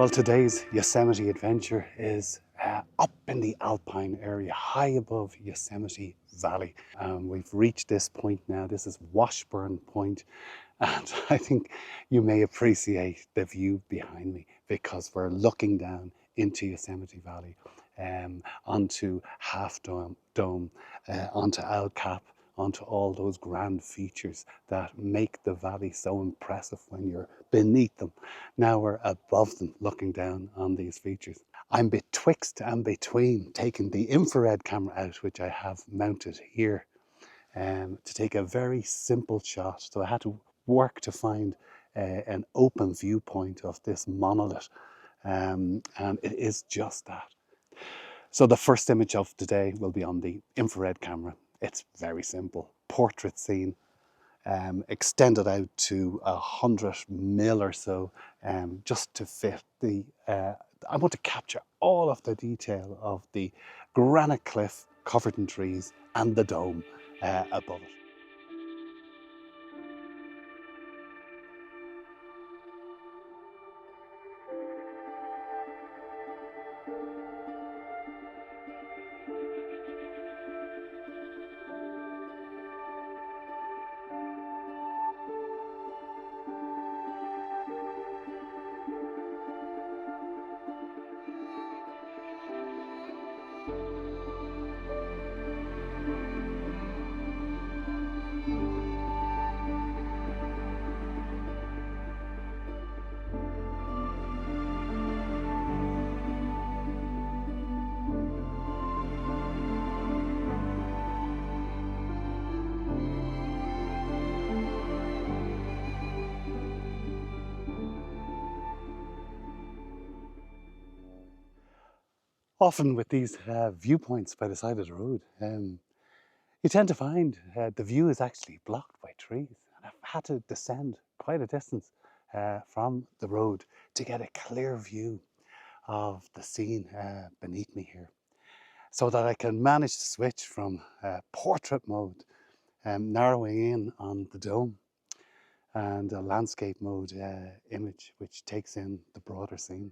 Well, today's Yosemite adventure is up in the alpine area, high above Yosemite Valley. We've reached this point now. This is Washburn Point, and I think you may appreciate the view behind me because we're looking down into Yosemite Valley, onto Half Dome, onto Owl Cap, onto all those grand features that make the valley so impressive when you're beneath them. Now we're above them, looking down on these features. I'm betwixt and between taking the infrared camera out, which I have mounted here, to take a very simple shot. So I had to work to find an open viewpoint of this monolith, and it is just that. So the first image of today will be on the infrared camera. It's very simple, portrait scene, extended out to 100 mil or so, just to fit the, I want to capture all of the detail of the granite cliff covered in trees and the dome above it. Often with these viewpoints by the side of the road, you tend to find the view is actually blocked by trees. And I've had to descend quite a distance from the road to get a clear view of the scene beneath me here, so that I can manage to switch from portrait mode, narrowing in on the dome, and a landscape mode image, which takes in the broader scene.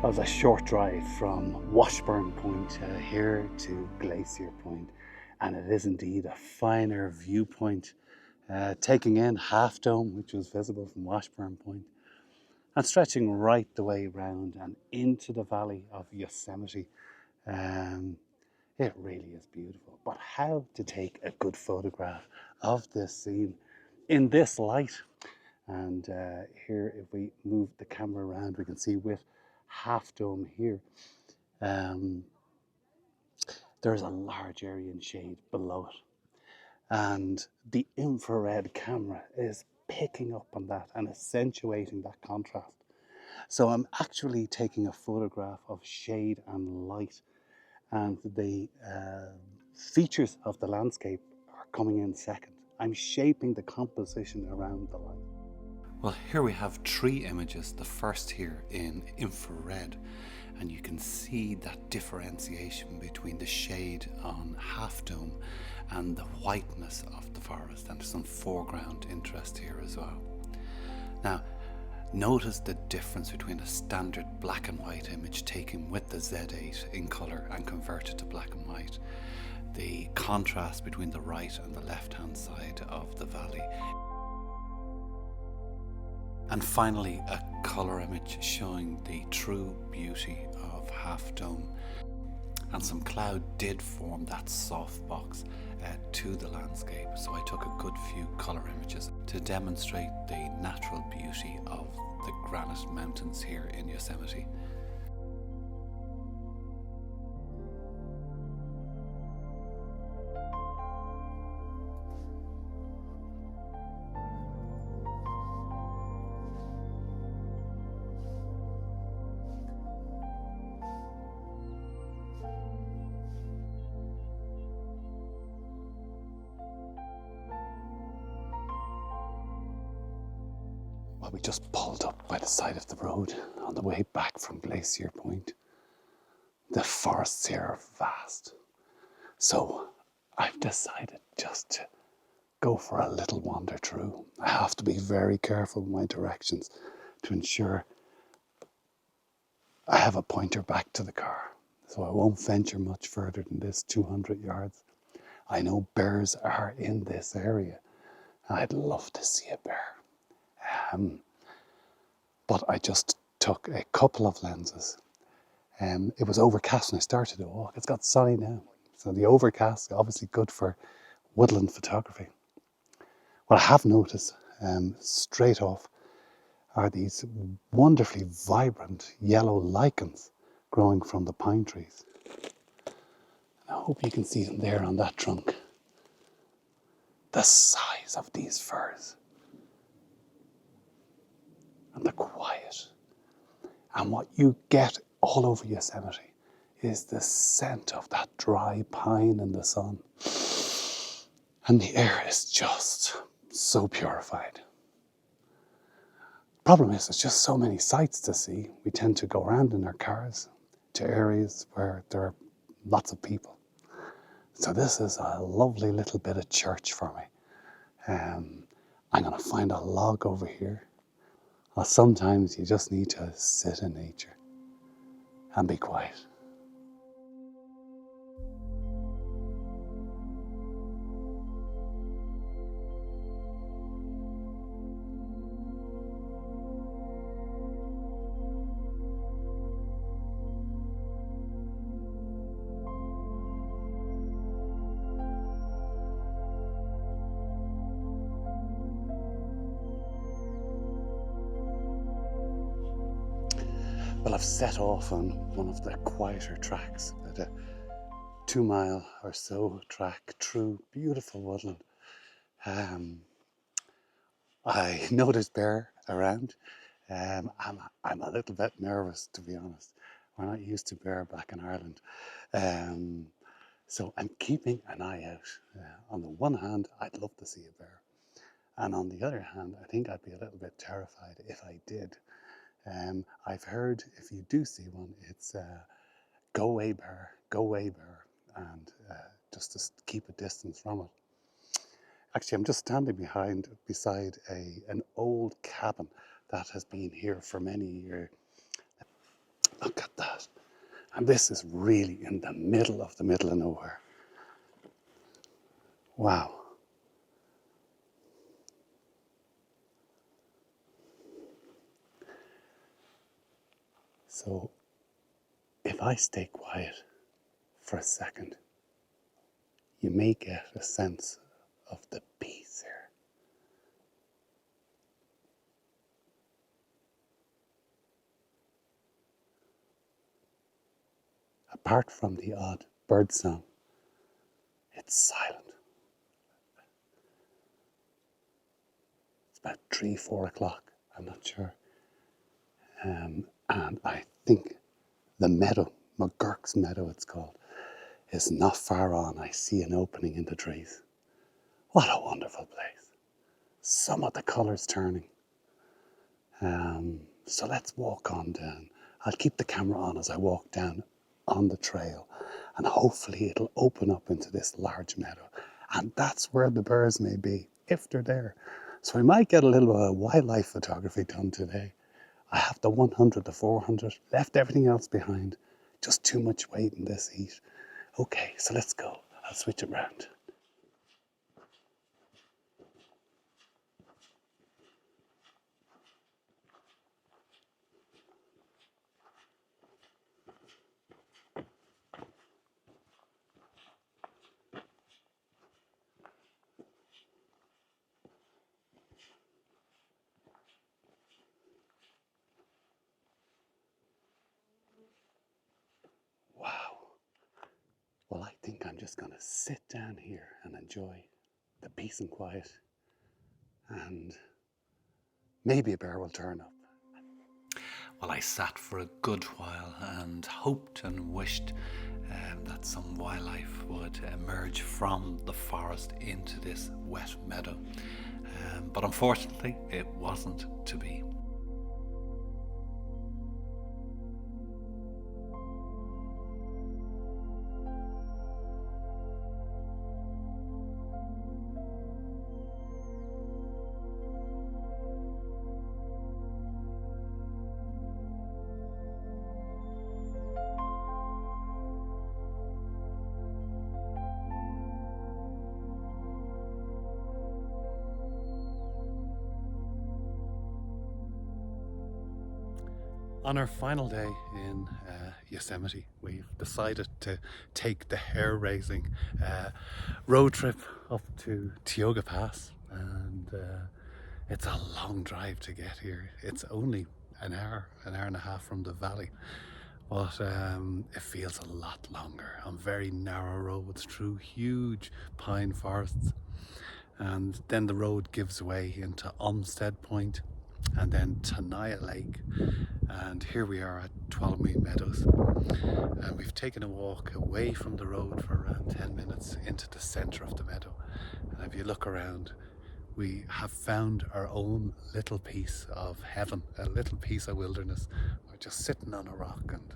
That was a short drive from Washburn Point here to Glacier Point, and it is indeed a finer viewpoint, taking in Half Dome, which was visible from Washburn Point, and stretching right the way round and into the valley of Yosemite. It really is beautiful. But how to take a good photograph of this scene in this light? And here, if we move the camera around, we can see with Half Dome here, there's a large area in shade below it, and the infrared camera is picking up on that and accentuating that contrast. So I'm actually taking a photograph of shade and light, and the features of the landscape are coming in second. I'm shaping the composition around the light. Well, here we have three images, the first here in infrared, and you can see that differentiation between the shade on Half Dome and the whiteness of the forest, and there's some foreground interest here as well. Now, notice the difference between a standard black and white image taken with the Z8 in colour and converted to black and white. The contrast between the right and the left hand side of the valley. And finally, a colour image showing the true beauty of Half Dome. And some cloud did form that softbox to the landscape, so I took a good few colour images to demonstrate the natural beauty of the granite mountains here in Yosemite. Well, we just pulled up by the side of the road on the way back from Glacier Point. The forests here are vast. So I've decided just to go for a little wander through. I have to be very careful with my directions to ensure I have a pointer back to the car. So I won't venture much further than this 200 yards. I know bears are in this area. I'd love to see a bear. But I just took a couple of lenses. It was overcast when I started to walk. It's got sunny now. So the overcast, obviously good for woodland photography. What I have noticed straight off are these wonderfully vibrant yellow lichens growing from the pine trees. And I hope you can see them there on that trunk. The size of these firs. And the quiet. And what you get all over Yosemite is the scent of that dry pine in the sun. And the air is just so purified. Problem is, there's just so many sights to see. We tend to go around in our cars to areas where there are lots of people. So this is a lovely little bit of church for me. I'm going to find a log over here. Well, sometimes you just need to sit in nature and be quiet. Well, I've set off on one of the quieter tracks, about a 2 mile or so track through beautiful woodland. I noticed bear around. I'm a little bit nervous, to be honest. We're not used to bear back in Ireland. So I'm keeping an eye out. On the one hand, I'd love to see a bear. And on the other hand, I think I'd be a little bit terrified if I did. I've heard if you do see one, it's go away bear, and just to keep a distance from it. Actually, I'm just standing beside an old cabin that has been here for many years. Look at that. And this is really in the middle of nowhere. Wow. So if I stay quiet for a second, you may get a sense of the peace here. Apart from the odd bird song, it's silent. It's about 3-4 o'clock, I'm not sure. And I think the meadow, Gurk Meadow it's called, is not far on. I see an opening in the trees. What a wonderful place. Some of the colours turning. So let's walk on down. I'll keep the camera on as I walk down on the trail, and hopefully it'll open up into this large meadow. And that's where the birds may be, if they're there. So we might get a little bit of wildlife photography done today. I have the 100, the 400, left everything else behind. Just too much weight in this heat. Okay, so let's go. I'll switch it round. Wow. Well, I think I'm just going to sit down here and enjoy the peace and quiet. And maybe a bear will turn up. Well, I sat for a good while and hoped and wished that some wildlife would emerge from the forest into this wet meadow. but unfortunately it wasn't to be. On our final day in Yosemite, we've decided to take the hair-raising road trip up to Tioga Pass, and it's a long drive to get here. It's only an hour and a half from the valley, but it feels a lot longer on very narrow roads through huge pine forests, and then the road gives way into Olmstead Point and then Tenaya Lake, and here we are at Tuolumne Meadows, and we've taken a walk away from the road for around 10 minutes into the centre of the meadow. And if you look around, we have found our own little piece of heaven, a little piece of wilderness. We're just sitting on a rock and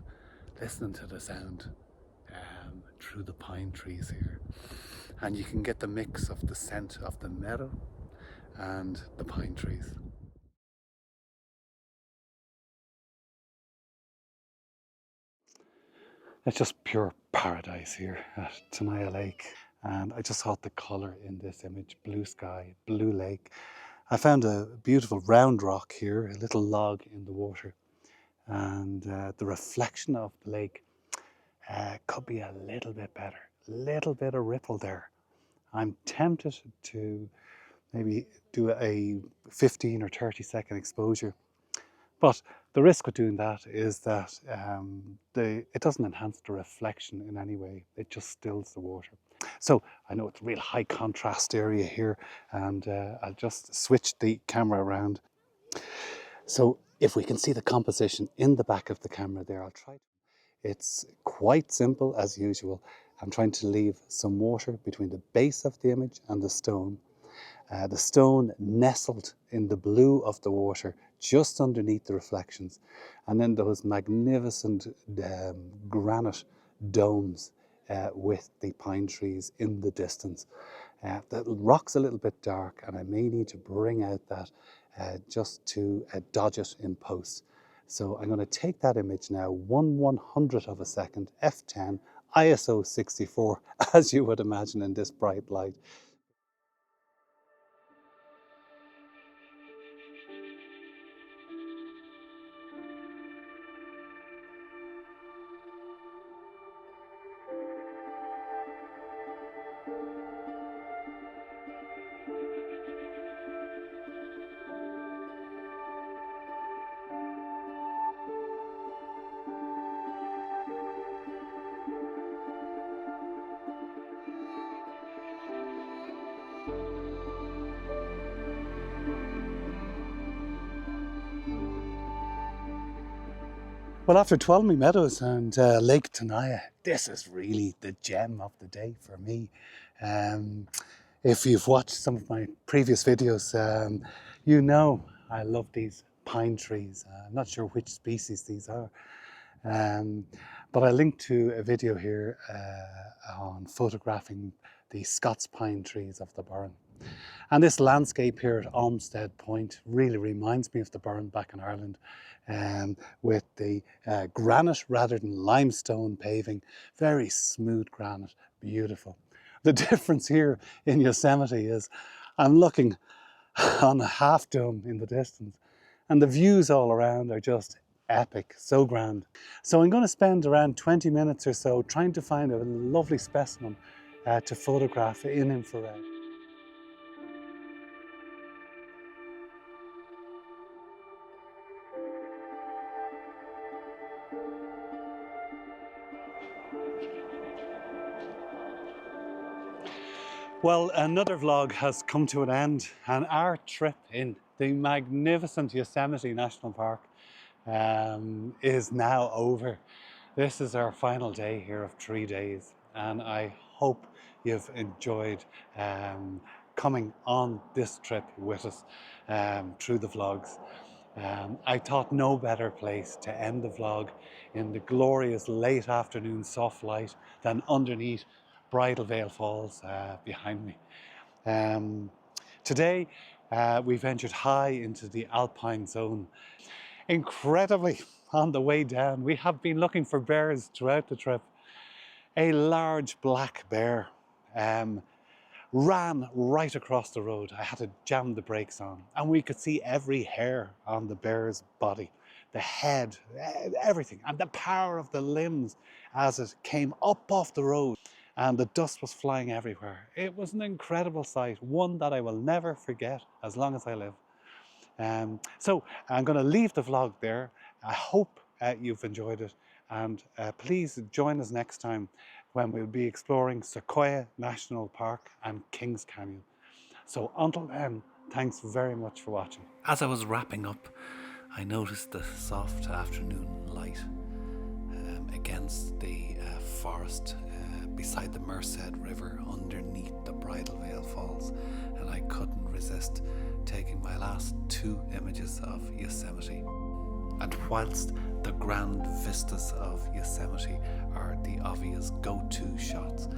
listening to the sound through the pine trees here, and you can get the mix of the scent of the meadow and the pine trees. It's just pure paradise here at Tenaya Lake, and I just thought the colour in this image, blue sky, blue lake. I found a beautiful round rock here, a little log in the water, and the reflection of the lake could be a little bit better, a little bit of ripple there. I'm tempted to maybe do a 15 or 30-second exposure, but the risk with doing that is that it doesn't enhance the reflection in any way. It just stills the water. So I know it's a real high contrast area here, and I'll just switch the camera around. So if we can see the composition in the back of the camera there, I'll try. It's quite simple as usual. I'm trying to leave some water between the base of the image and the stone. The stone nestled in the blue of the water just underneath the reflections, and then those magnificent granite domes with the pine trees in the distance. The rock's a little bit dark, and I may need to bring out that just to dodge it in post. So I'm going to take that image now, 1/100th of a second, f10, ISO 64, as you would imagine in this bright light. Well, after Tuolumne Meadows and Lake Tenaya, this is really the gem of the day for me. If you've watched some of my previous videos, you know I love these pine trees. I'm not sure which species these are, but I linked to a video here on photographing the Scots pine trees of the Burren. And this landscape here at Olmstead Point really reminds me of the Burren back in Ireland, with the granite rather than limestone paving, very smooth granite, beautiful. The difference here in Yosemite is I'm looking on a half dome in the distance, and the views all around are just epic, so grand. So I'm going to spend around 20 minutes or so trying to find a lovely specimen to photograph in infrared. Well, another vlog has come to an end, and our trip in the magnificent Yosemite National Park is now over. This is our final day here of 3 days, and I hope you've enjoyed coming on this trip with us through the vlogs. I thought no better place to end the vlog in the glorious late afternoon soft light than underneath Bridalveil Falls behind me. Today we ventured high into the alpine zone. Incredibly, on the way down, we have been looking for bears throughout the trip. A large black bear ran right across the road. I had to jam the brakes on, and we could see every hair on the bear's body, the head, everything, and the power of the limbs as it came up off the road, and the dust was flying everywhere. It was an incredible sight, one that I will never forget as long as I live. So I'm going to leave the vlog there. I hope you've enjoyed it, and please join us next time when we'll be exploring Sequoia National Park and Kings Canyon. So until then, thanks very much for watching. As I was wrapping up, I noticed the soft afternoon light against the forest beside the Merced River underneath the Bridalveil Falls, and I couldn't resist taking my last 2 images of Yosemite. And whilst the grand vistas of Yosemite are the obvious go-to shots,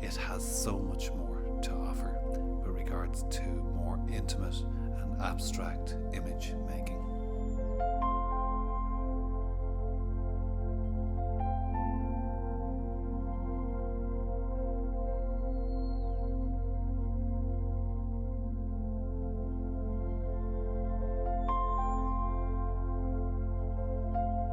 it has so much more to offer with regards to more intimate and abstract image making.